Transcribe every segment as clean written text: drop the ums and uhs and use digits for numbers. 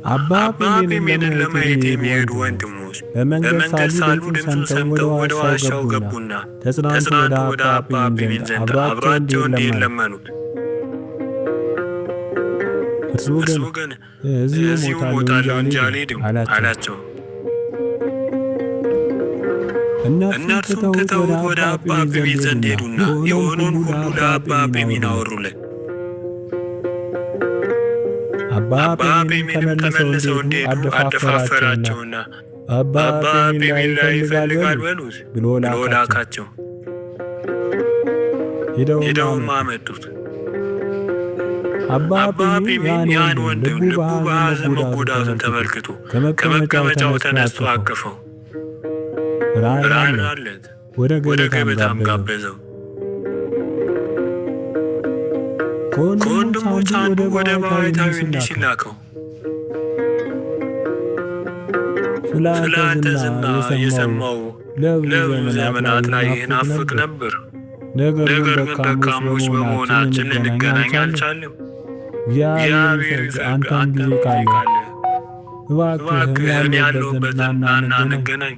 ጴሜንን ለማየት የሚሄዱ ወንድሞች በመንገድ ሳሉ ድምፁን ሰምተው ወደ ዋሻው ገቡና ተጽናንቶ ወደ አባ ጴሜን ዘንድ አብሯቸው እንዲሄድ ለመኑት። እርሱ ግን እዚሁ እሞታለሁ እንጂ አልሄድም አላቸው። እነርሱም ትተውት ወደ አባ ጴሜን ዘንድ ሄዱና የሆነውን ሁሉ ለአባ ጴሜን አወሩለት። አባ ጴሜንም ተመልሰው እንዲሄዱ አደፋፈራቸውና አባ ጴሜን ላይ ይፈልጋል በሉት ብሎ ላካቸው። ሄደውም አመጡት። አባ ጴሜን ያን ወንድም ልቡ በሐዘን መጎዳቱን ተመልክቶ ከመቀመጫው ተነስቶ አቀፈው፣ ራራለት፣ ወደ ገበታም ጋበዘው። ከወንድሞች አንዱ ወደ ባሕታዊ እንዲህ ሲል ላከው፣ ስለ አንተ ዝና የሰማው ለብዙ ዘመናት ላይ ይናፍቅ ነበር። ነገር ግን ደካሞች በመሆናችን ልንገናኝ አልቻለም። እግዚአብሔር ይፍረድ፣ አንተም ጊዜ ካለ እባክህን ያለሁበት ና እንገናኝ።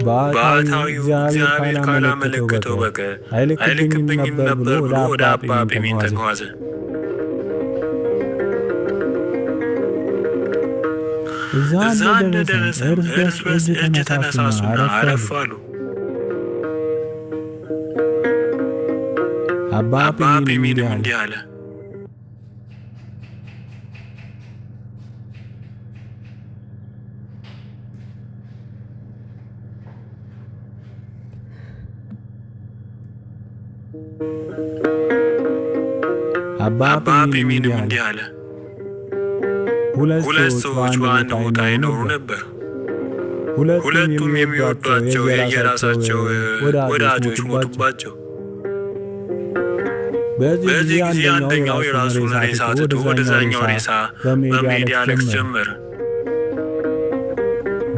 ባሕታዊው እግዚአብሔር ካላመለከተው በቀር አይልክብኝም ነበር ብሎ ወደ አባ ጴሜን ተጓዘ። እዛ እንደደረሰ እርስ በርስ እጅ ተነሳሱና አረፍ አሉ። አባ ጴሜንም እንዲህ አለ፣ ሁለት ሰዎች በአንድ ቦታ ይኖሩ ነበር። ሁለቱም የሚወዷቸው የየራሳቸው ወዳጆች ሞቱባቸው። በዚህ ጊዜ አንደኛው የራሱን ሬሳ ትቶ ወደዛኛው ሬሳ በመሄድ ያለቅስ ጀመረ።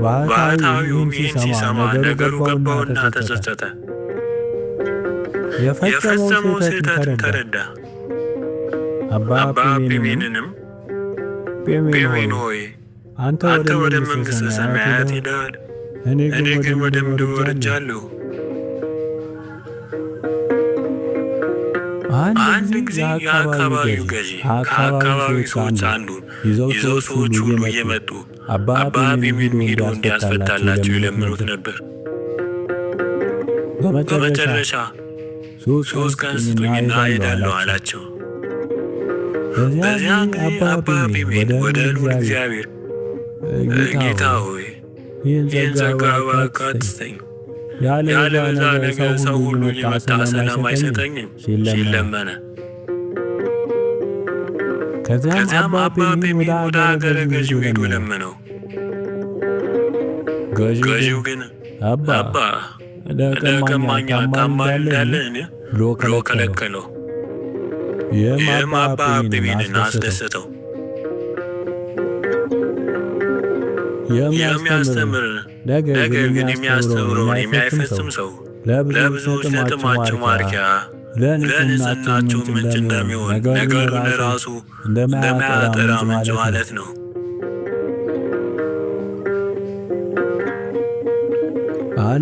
ባሕታዊውም ይህን ሲሰማ ነገሩ ገባውና ተጸጸተ። የፈጸመው ስህተትን ተረዳ። አባ ጴሜንንም ጴሜን ሆይ አንተ ወደ መንግሥተ ሰማያት ሄደሃል፣ እኔ ግን ወደ ምድር ወርጃለሁ። አንድ ጊዜ የአካባቢው ገዢ ከአካባቢው ሰዎች አንዱን ይዘው ሰዎች ሁሉ እየመጡ አባ ጴሜን ሄዶ እንዲያስፈታላቸው ይለምኑት ነበር። በመጨረሻ 3 ቀን ስጡኝና እሄዳለሁ አላቸው። በዚያን ጊዜ አባ ጴሜን ወደ ልዑል እግዚአብሔር ጌታ ሆይ ይህን ጸጋ እባክህ አትስጠኝ፣ ያለበዛ ነገር ሰው ሁሉ ሊመጣ ሰላም አይሰጠኝም ሲል ለመነ። ከዚያም አባ ጴሜን ወደ አገረ ገዢው ሄዶ ለመነው። ገዢው ግን አባ ለቀማኛ ታማልዳለህን ብሎ ከለከለው። ይህም አባ ጴሜንን አስደሰተው። የሚያስተምር ነገር ግን የሚያስተምረውን የማይፈጽም ሰው ለብዙዎች ለጥማቸው ማርኪያ ለንጽሕናቸው ምንጭ እንደሚሆን ነገሩን ለራሱ እንደማያጠራ ምንጭ ማለት ነው።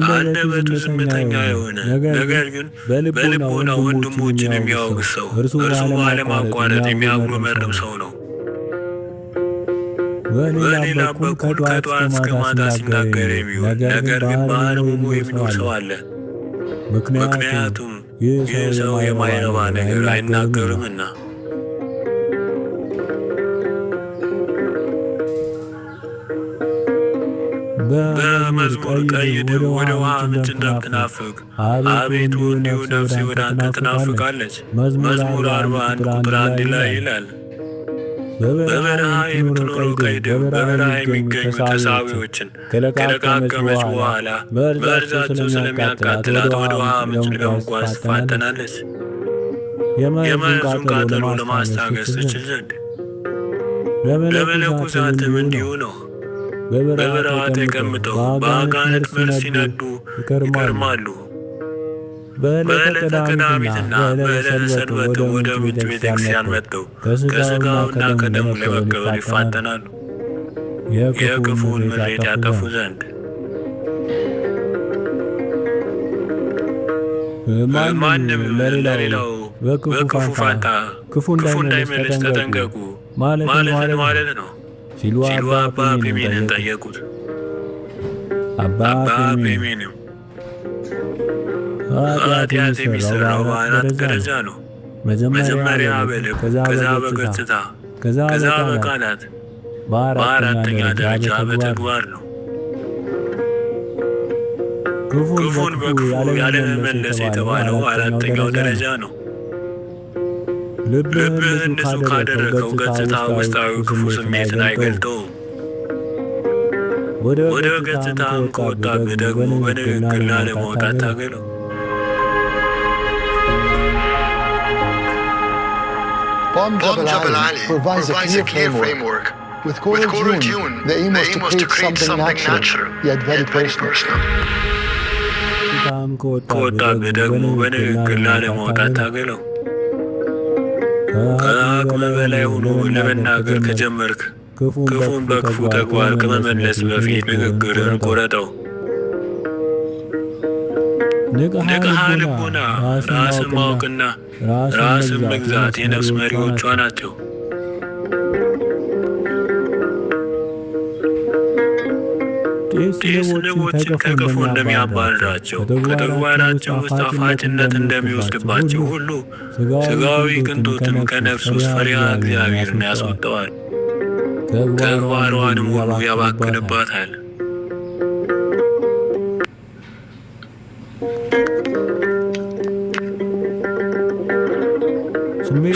አንደበቱ ዝምተኛ የሆነ ነገር ግን በልቦናው ወንድሞችን የሚያወግዝ ሰው እርሱ ባለማቋረጥ የሚያጉረመርም ሰው ነው። በሌላ በኩል ከጠዋት እስከ ማታ ሲናገር የሚውል ነገር ግን በሕልሙ የሚኖር ሰው አለ። ምክንያቱም ይህ ሰው የማይረባ ነገር አይናገርምና። በመዝሙር ቀይድ ወደ ውሃ ምንጭ እንደምትናፍቅ አቤቱ እንዲሁ ነፍሴ ወደ አንተ ትናፍቃለች። መዝሙር 41 ቁጥር 1 ላይ ይላል። በበረሃ የምትኖረው ቀይድ በበረሃ የሚገኙ ተሳቢዎችን ከለቃቀመች በኋላ መርዛቸው ስለሚያቃጥላት ወደ ውሃ ምንጭ ለመጓዝ ትፋጠናለች። የመርዙን ቃጠሎ ለማስታገስ ትችል ዘንድ ለመነኮሳትም እንዲሁ ነው። በበረሃ ተቀምጠው በአጋንንት መርዝ ሲነዱ ይከርማሉ። በዕለተ ቀዳሚትና በዕለተ ሰንበት ወደ ምንጭ ቤተክርስቲያን መጥተው ከሥጋውና ከደሙ ለመቀበል ይፋጠናሉ፣ የክፉውን ምሬት ያጠፉ ዘንድ። ማንም ለሌላው በክፉ ፋንታ ክፉ እንዳይመልስ ተጠንቀቁ ማለት ነው ሲሉ አባ ጴሜንን ጠየቁት። አባ ጴሜንም ኃጢአት የሚሠራው በአራት ደረጃ ነው። መጀመሪያ በልብ፣ ከዛ በገጽታ፣ ከዛ በቃላት፣ በአራተኛ ደረጃ በተግባር ነው። ክፉን በክፉ ያለመመለስ የተባለው አራተኛው ደረጃ ነው። ልብህን ንጹሕ ካደረገው ገጽታ ውስጣዊ ክፉ ስሜትን አይገልጠውም። ወደ ገጽታም ከወጣብህ ደግሞ በንግግር ላለመውጣት ታገለው። Bom Jabal Ali provides a clear framework. With Qur'an June, the aim was to create something natural, yet very personal. ከወጣብህ ደግሞ በንግግር ላለመውጣት ታገለው። ከአቅም በላይ ሆኖ ለመናገር ከጀመርክ ክፉን በክፉ ተግባር ከመመለስ በፊት ንግግርን ቆረጠው። ንቅሐ ልቦና፣ ራስን ማወቅና ራስን መግዛት የነፍስ መሪዎቿ ናቸው። ቄስ ንቦችን ከክፉ እንደሚያባርራቸው ከተግባራቸው ውስጥ ጣፋጭነት እንደሚወስድባቸው ሁሉ ሥጋዊ ቅንጦትን ከነፍስ ውስጥ ፈሪሃ እግዚአብሔርን ያስወጠዋል፣ ተግባሯንም ሁሉ ያባክንባታል።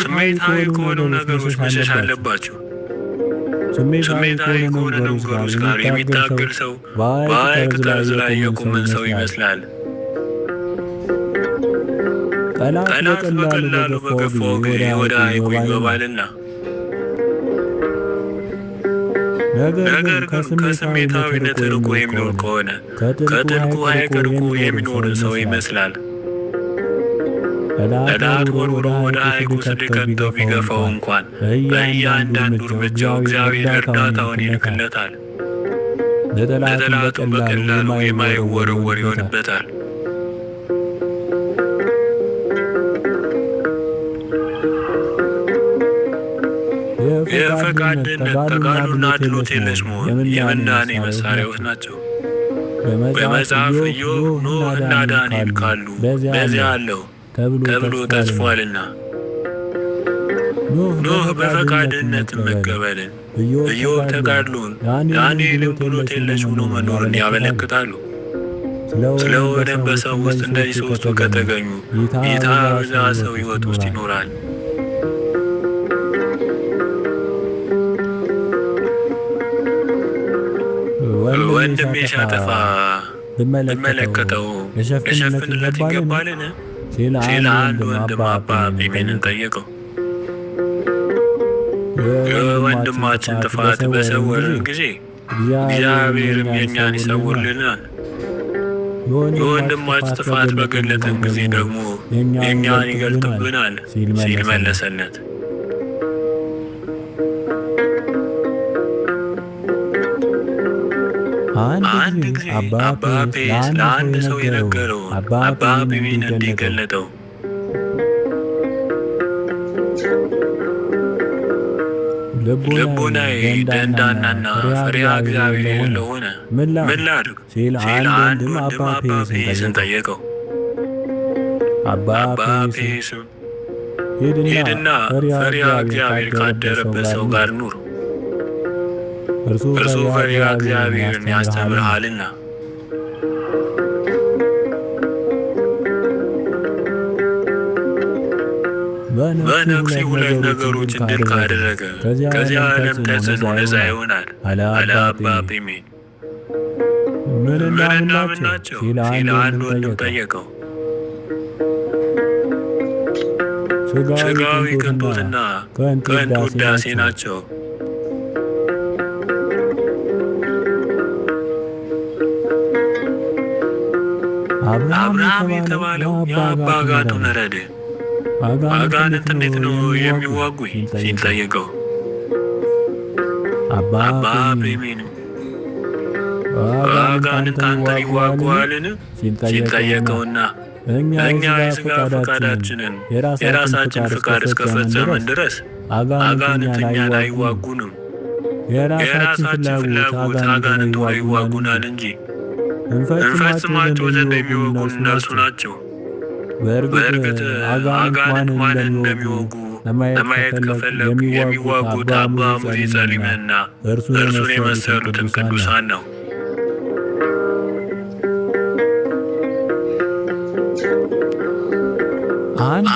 ስሜታዊ ከሆኑ ነገሮች መሸሽ አለባቸው። ስሜታዊ ከሆነ ነገሮች ጋር የሚታገል ሰው በሐይቅ ጠርዝ ላይ የቆመን ሰው ይመስላል። ጠላት በቀላሉ በገፋው ጊዜ ወደ ሐይቁ ይገባልና። ነገር ግን ከስሜታዊነት ርቆ የሚኖር ከሆነ ከጥልቁ ሐይቅ ርቆ የሚኖር ሰው ይመስላል። ጠላት ወርውሮ ወደ ሐይቁ እንዲከተው ቢገፋው እንኳን በእያንዳንዱ እርምጃው እግዚአብሔር እርዳታውን ይልክለታል። ለጠላቱ በቀላሉ የማይወረወር ይሆንበታል። የፈቃድነት ተጋድሎና ድሎት የለሽ መሆን የምናኔ መሳሪያዎች ናቸው። በመጽሐፍ ኢዮብ፣ ኖኅ እና ዳንኤል ካሉ በዚያ አለው ተብሎ ተጽፏልና። ኖኅ በፈቃድነት መቀበልን፣ ኢዮብ ተጋድሎን፣ ዳንኤልም ድሎት የለሽ ሆኖ መኖርን ያመለክታሉ። ስለሆነም በሰው ውስጥ እነዚህ ሦስቱ ከተገኙ ጌታ በዛ ሰው ሕይወት ውስጥ ይኖራል። ወንድሜ ሲያጠፋ ብመለከተው ልሸፍንለት ይገባልን? ሲል አንድ ወንድም አባ ጴሜንን ጠየቀው። የወንድማችን ጥፋት በሰወርን ጊዜ እግዚአብሔርም የእኛን ይሰውርልናል። የወንድማችን ጥፋት በገለጠን ጊዜ ደግሞ የእኛን ይገልጥብናል ሲል መለሰለት። አንድ ጊዜ አባ ጴስ ለአንድ ሰው የነገረውን አባ ጴሜን እንዲህ ገለጠው። ልቦናዬ ደንዳናና ፈሪሃ እግዚአብሔር የሌለው ሆነ፣ ምን ላድርግ ሲል አንድ ወንድም አባ ጴስን ጠየቀው። አባ ጴስም ሂድና ፈሪሃ እግዚአብሔር ካደረበት ሰው ጋር ኑር፣ እርሱ ፈሪሃ እግዚአብሔርን ያስተምርሃልና። በነፍሴ ሁለት ነገሮች ድል ካደረገ ከዚያ ዓለም ተጽዕኖ ነፃ ይሆናል አለ አባ ጴሜን። ምንና ምን ናቸው ሲል አንድ ወንድም ጠየቀው። ሥጋዊ ቅንጦትና ከንቱ ውዳሴ ናቸው። አብርሃም የተባለው የአባ አጋቶን ረድ አጋንንት እንዴት ነው የሚዋጉኝ ሲል ጠየቀው። አባ ፕሬሜንም አጋንንት አንተን ይዋጉሃልን ሲል ጠየቀውና እኛ የሥጋ ፈቃዳችንን የራሳችን ፈቃድ እስከፈጸምን ድረስ አጋንንት እኛን አይዋጉንም። የራሳችን ፍላጎት አጋንንት ይዋጉናል እንጂ እንፈጽማቸው ዘንድ የሚወጉን እነርሱ ናቸው። በእርግጥ አጋንንት ማንን እንደሚወጉ ለማየት ከፈለጉ የሚዋጉት አባ ሙሴ ጸሊምንና እርሱን የመሰሉትን ቅዱሳን ነው።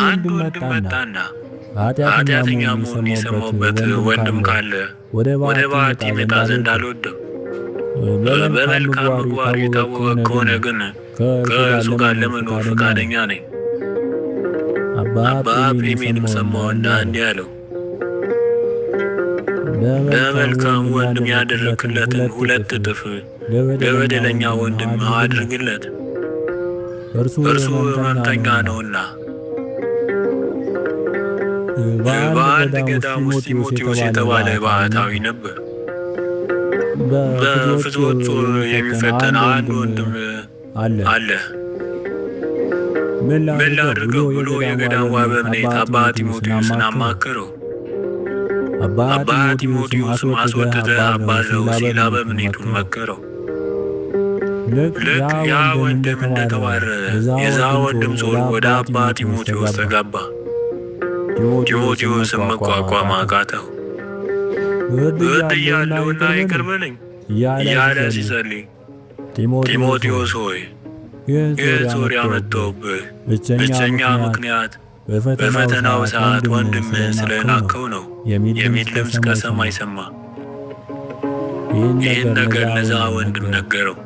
አንድ ወንድም መጣና ኃጢአተኛ መሆኑን የሰማሁበት ወንድም ካለ ወደ በዓቲ ይመጣ ዘንድ አልወድም። በመልካም ምግባሩ የታወቀ ከሆነ ግን ከእርሱ ጋር ለመኖር ፈቃደኛ ነኝ። አባ ፕሬሜንም ሰማውና እንዲህ አለው፣ ለመልካም ወንድም ያደረግለትን 2 እጥፍ ለበደለኛ ወንድም አድርግለት፣ እርሱ ሕመምተኛ ነውና። በአንድ ገዳም ውስጥ ጢሞቴዎስ የተባለ ባህታዊ ነበር። በፍትወት ጾር የሚፈተን አንድ ወንድም አለ። ምን ላድርገው ብሎ የገዳሙ አበምኔት አባ ጢሞቴዎስን አማከረው። አባ ጢሞቴዎስም አስወጥተህ አባዘው ሲል አበምኔቱን መከረው። ልክ ያ ወንድም እንደተባረረ የዛ ወንድም ጾር ወደ አባ ጢሞቴዎስ ተጋባ። ጢሞቴዎስም መቋቋም አቃተው። በድያለሁና ይቅር በለኝ እያለ ሲጸልይ፣ ጢሞቴዎስ ሆይ ይህ ጾር ያመጣሁብህ ብቸኛ ምክንያት በፈተናው ሰዓት ወንድምህን ስለናቅኸው ነው የሚል ድምፅ ከሰማይ ሰማ። ይህን ነገር ለዛ ወንድም ነገረው።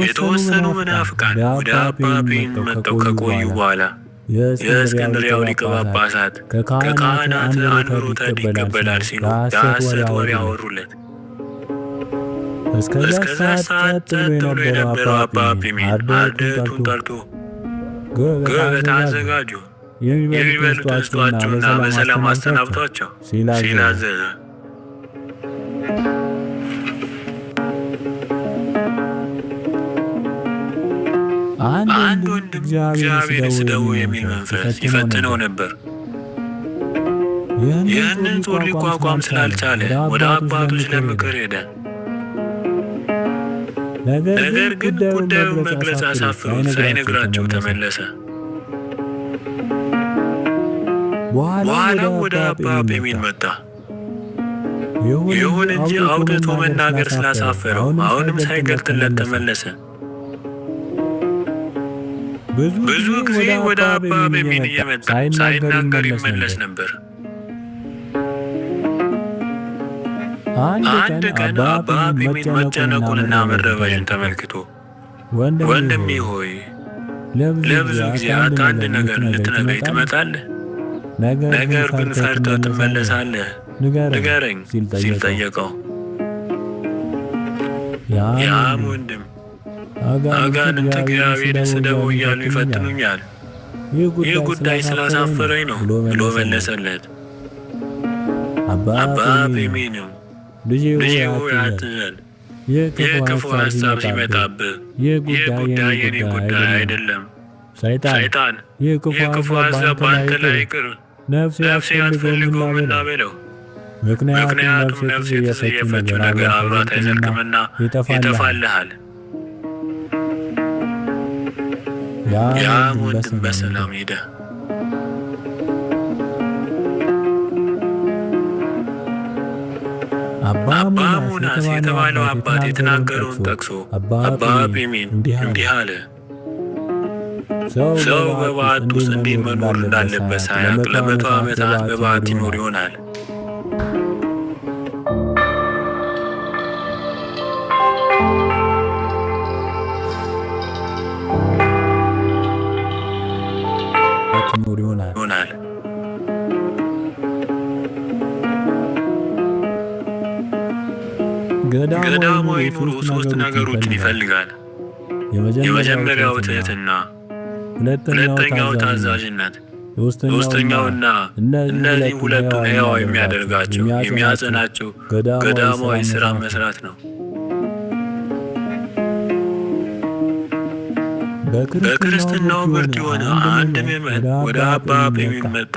የተወሰኑ መናፍቃን ወደ አባ ፕሬም መጥተው ከቆዩ በኋላ የእስክንድርያው ሊቀ ጳጳሳት ከካህናት አንብሮተ ይቀበላል ሲሉ የሐሰት ወሬ አወሩለት። እስከዛ ሰዓት ጸጥ ብሎ የነበረው አባ ፕሬም አርድእቱን ጠርቶ ገበታ አዘጋጁ፣ የሚበሉትን ስጧቸውና በሰላም አሰናብቷቸው ሲል አዘዘ። አንድ ወንድም እግዚአብሔር ስደው የሚል መንፈስ ይፈትነው ነበር። ይህንን ጾር ሊቋቋም ስላልቻለ ወደ አባቶች ለምክር ሄደ። ነገር ግን ጉዳዩን መግለጽ አሳፍሮት ሳይነግራቸው ተመለሰ። በኋላም ወደ አባ ፕሬሜን መጣ። ይሁን እንጂ አውጥቶ መናገር ስላሳፈረው አሁንም ሳይገልጥለት ተመለሰ። ብዙ ጊዜ ወደ አባ ፕሬሜን እየመጣ ሳይናገር ይመለስ ነበር። አንድ ቀን አባ ፕሬሜን መጨነቁንና መረበሽን ተመልክቶ ወንድሜ ሆይ ለብዙ ጊዜያት አንድ ነገር ልትነግረኝ ትመጣለህ፣ ነገር ግን ፈርተህ ትመለሳለህ፣ ንገረኝ ሲል ጠየቀው። ያም ወንድም አጋንንት እግዚአብሔርን ስደቡ እያሉ ይፈትኑኛል፣ ይህ ጉዳይ ስላሳፈረኝ ነው ብሎ መለሰለት። አባ ፕሬሜንም ልጄ ሆይ አትዘን፣ ይህ ክፉ ሐሳብ ሲመጣብህ ይህ ጉዳይ የኔ ጉዳይ አይደለም። ሰይጣን ይህ ክፉ ሐሳብ በአንተ ላይ ይቅር፣ ነፍሴ አትፈልገውምና በለው። ምክንያቱም ነፍሴ የተጸየፈችው ነገር አብሯት አይዘልቅምና ይጠፋልሃል። ያም ወንድም በሰላም ሄደ። አባ ሙናስ የተባለው አባት የተናገረውን ጠቅሶ አባ ፕሬሜን እንዲህ አለ። ሰው በበዓት ውስጥ እንዴት መኖር እንዳለበት ሳያውቅ ለ100 ዓመታት በበዓት ይኖር ይሆናል። ገዳማዊ ኑሮ ሶስት ነገሮችን ይፈልጋል። የመጀመሪያው ትህትና፣ ሁለተኛው ታዛዥነት፣ ሶስተኛውና እነዚህ ሁለቱን ሕያው የሚያደርጋቸው የሚያጸናቸው ገዳማዊ ሥራ መስራት ነው። በክርስትናው ብርቱ የሆነ አንድ ምዕመን ወደ አባ ጴሜን መጣ።